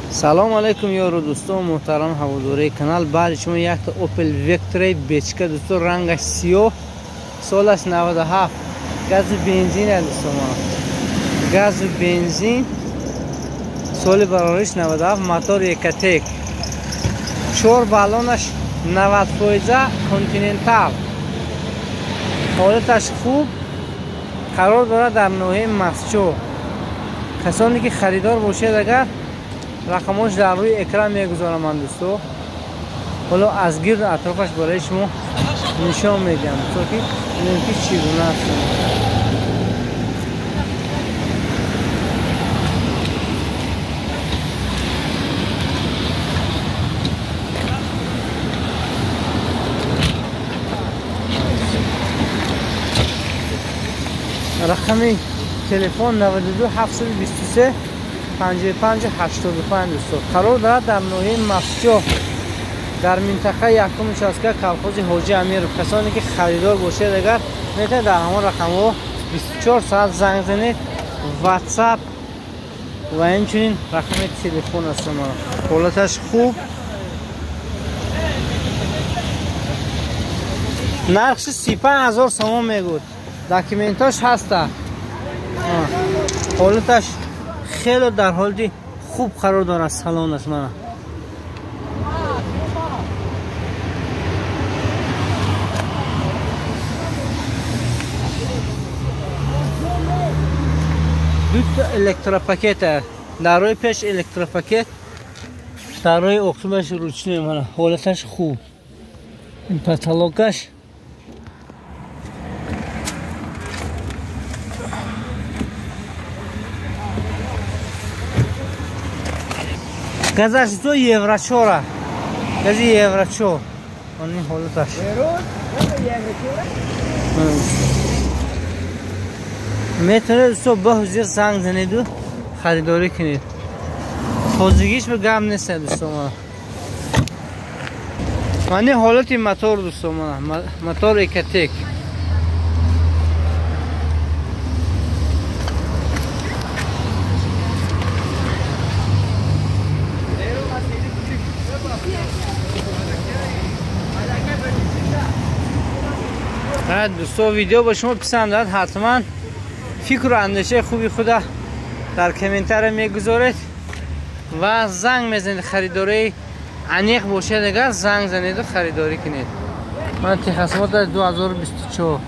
سلام علیکم یارو دوستان محترم هواداری کانال. بعد شما یک تا اوپل ویکتوری بیچکه دوستان، رنگش سیاه، سالش 97، گاز بنزین است دوستان. گاز بنزین، سال برارش 97، موتور یکتک، 4 بالونش 90% کانتیننتال، حالتش خوب، قرار دارد در ناحیه مسچو. کسانی که خریدار باشید اگر رقمش در روی اکران میگذارم من دوستو. حالا از گرد اطرافش برای شما نشان میدم تا که ببینید که چگونه است. رقم تلفن 92 723 55 85 دوستان. قرار دارد در ناحیه مسجد در منطقه یکم چاسکه کلخوز حاجی امیر. کسانی که خریدار باشید اگر میتونید در همون رقم ها 24 ساعت زنگ زنید. واتساپ و همچنین رقم تلفن است. حالتش خوب، نرخش 35000 سوم میگود، داکیومنتاش هسته. حالتش خیلی در حالتی خوب قرار دارد. سالن است من دو تا الکتروپاکت در روی پیش، الکتروپاکت در روی اکتوبرش روچنی من. حالتش خوب، این پتالوگش گازش تو یورو 4 گازی یورو 4 این حالتش میتونه تو با حضور زنگ زنید و خریداری کنید. تازگیش به گم نیست دوستان. من حالتی موتور دوستان، موتور یکتک. دوستان ویدیو با شما پسند آمد حتما فکر و اندیشه خوبی خدا در کامنتر میگذارید و زنگ میزنید. خریداری انیق باشید اگر زنگ زنید و خریداری کنید. من تخصصات 2024